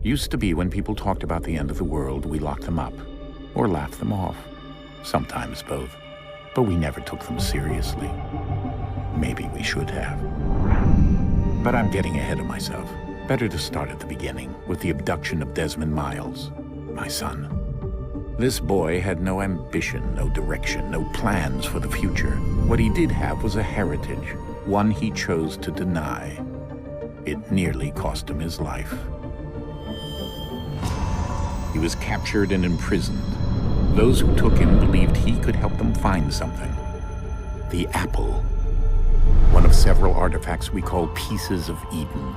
Used to be when people talked about the end of the world, we locked them up, or laughed them off. Sometimes both. But we never took them seriously. Maybe we should have. But I'm getting ahead of myself. Better to start at the beginning, with the abduction of Desmond Miles, my son. This boy had no ambition, no direction, no plans for the future. What he did have was a heritage, one he chose to deny. It nearly cost him his life. He was captured and imprisoned. Those who took him believed he could help them find something. The apple. One of several artifacts we call pieces of Eden.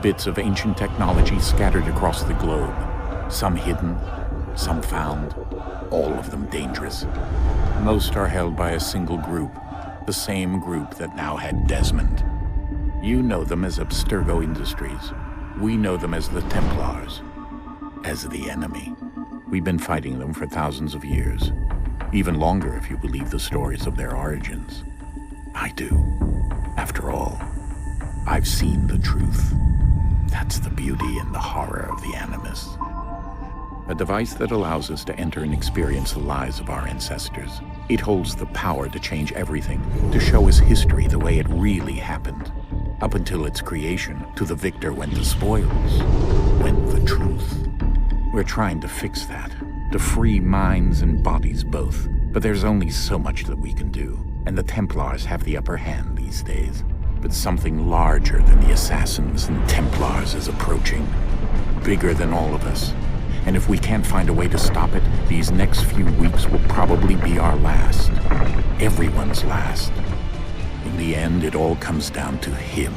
Bits of ancient technology scattered across the globe. Some hidden, some found, all of them dangerous. Most are held by a single group, the same group that now had Desmond. You know them as Abstergo Industries. We know them as the Templars. As the enemy. We've been fighting them for thousands of years. Even longer if you believe the stories of their origins. I do. After all, I've seen the truth. That's the beauty and the horror of the Animus. A device that allows us to enter and experience the lives of our ancestors. It holds the power to change everything, to show us history the way it really happened. Up until its creation, to the victor went the spoils, went the truth. We're trying to fix that, to free minds and bodies both. But there's only so much that we can do, and the Templars have the upper hand these days. But something larger than the Assassins and Templars is approaching, bigger than all of us. And if we can't find a way to stop it, these next few weeks will probably be our last. Everyone's last. In the end, it all comes down to him.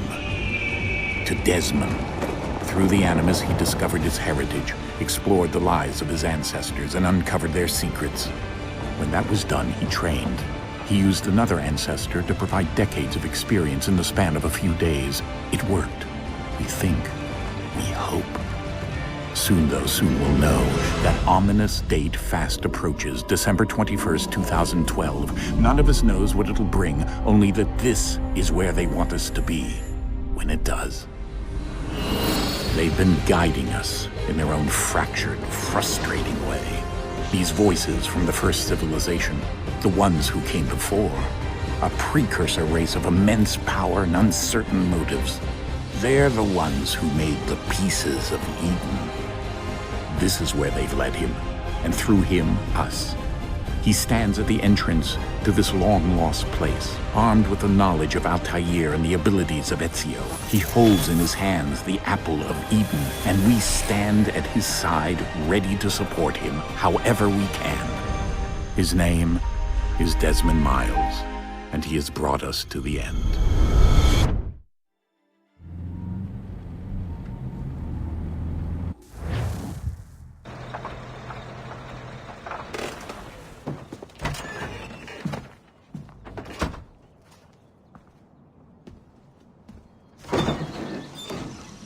To Desmond. Through the Animus, he discovered his heritage, explored the lives of his ancestors, and uncovered their secrets. When that was done, he trained. He used another ancestor to provide decades of experience in the span of a few days. It worked. We think. We hope. Soon, though, soon we'll know. That ominous date fast approaches, December 21st, 2012. None of us knows what it'll bring, only that this is where they want us to be, when it does. They've been guiding us in their own fractured, frustrating way. These voices from the first civilization, the ones who came before, a precursor race of immense power and uncertain motives. They're the ones who made the pieces of Eden. This is where they've led him, and through him, us. He stands at the entrance to this long-lost place, armed with the knowledge of Altair and the abilities of Ezio. He holds in his hands the apple of Eden, and we stand at his side, ready to support him however we can. His name is Desmond Miles, and he has brought us to the end.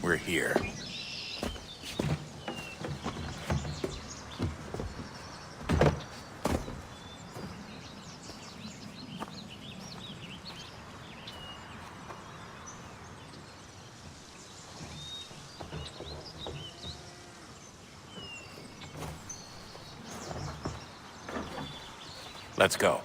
We're here. Let's go.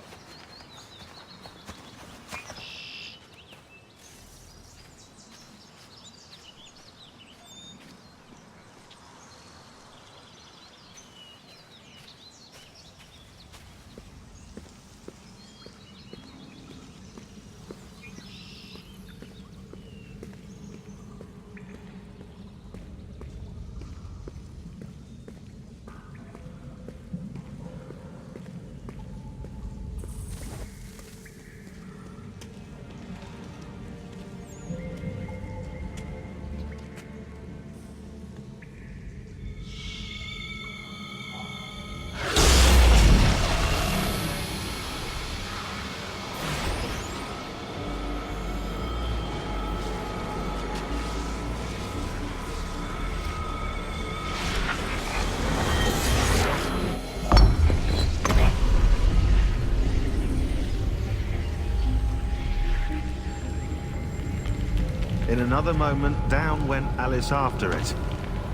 In another moment, down went Alice after it,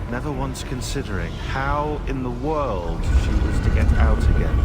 never once considering how in the world she was to get out again.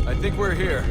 I think we're here.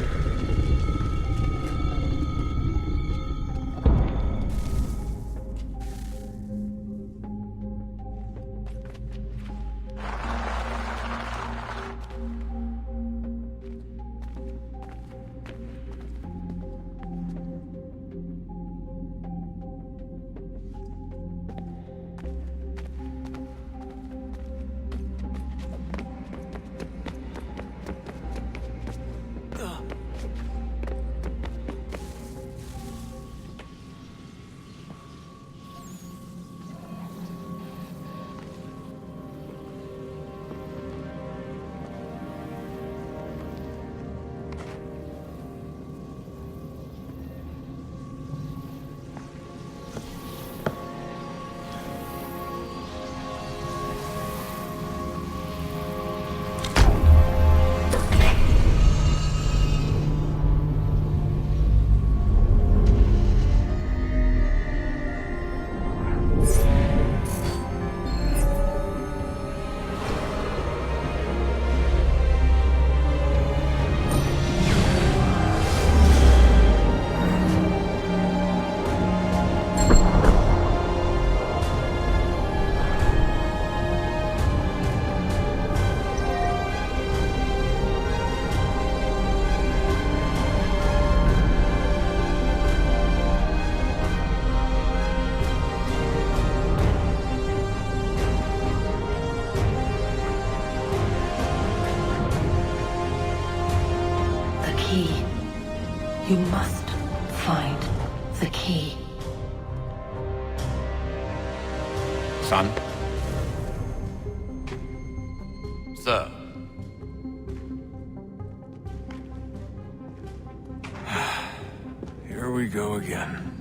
You must find the key. Son? Sir. Here we go again.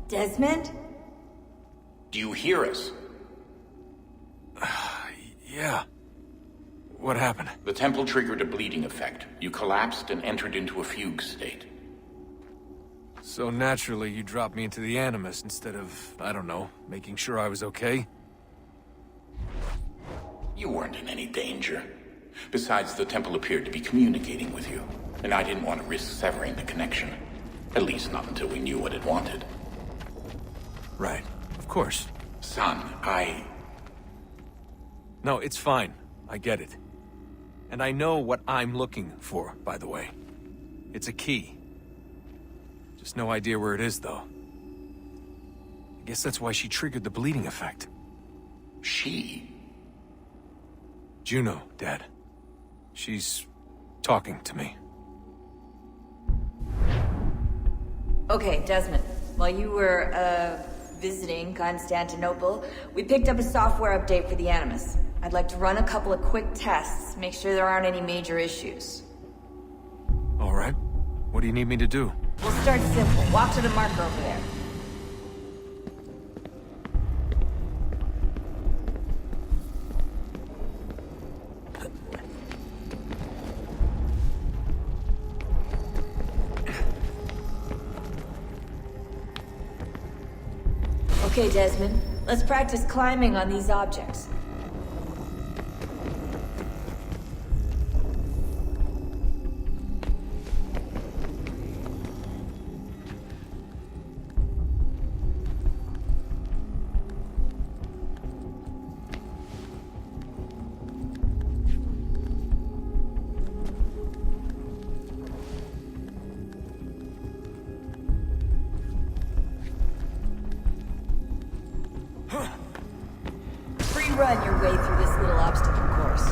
Desmond? Do you hear us? Yeah. What happened? The temple triggered a bleeding effect. You collapsed and entered into a fugue state. So naturally, you dropped me into the Animus instead of, I don't know, making sure I was okay? You weren't in any danger. Besides, the temple appeared to be communicating with you, and I didn't want to risk severing the connection. At least not until we knew what it wanted. Right. Of course. Son, No, it's fine. I get it. And I know what I'm looking for, by the way. It's a key. Just no idea where it is, though. I guess that's why she triggered the bleeding effect. She? Juno, Dad. She's talking to me. Okay, Desmond. While you were, visiting Constantinople, we picked up a software update for the Animus. I'd like to run a couple of quick tests, make sure there aren't any major issues. All right. What do you need me to do? We'll start simple. Walk to the marker over there. Okay, Desmond. Let's practice climbing on these objects. Free run your way through this little obstacle course.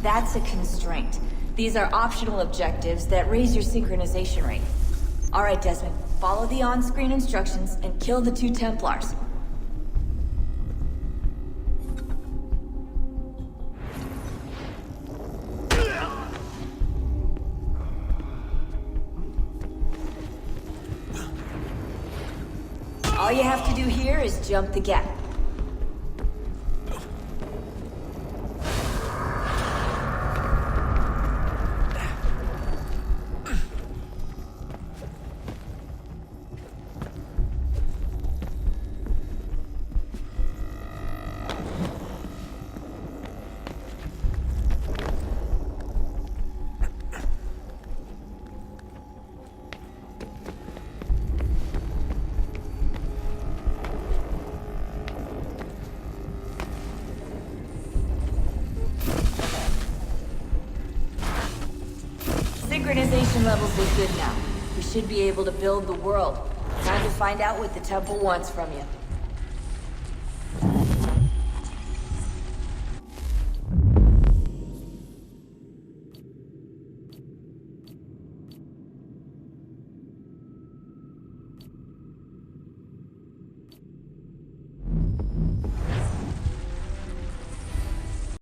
That's a constraint. These are optional objectives that raise your synchronization rate. Alright, Desmond, follow the on-screen instructions and kill the 2 Templars. All you have to do here is jump the gap. Synchronization levels look good now. We should be able to build the world. Time to find out what the temple wants from you.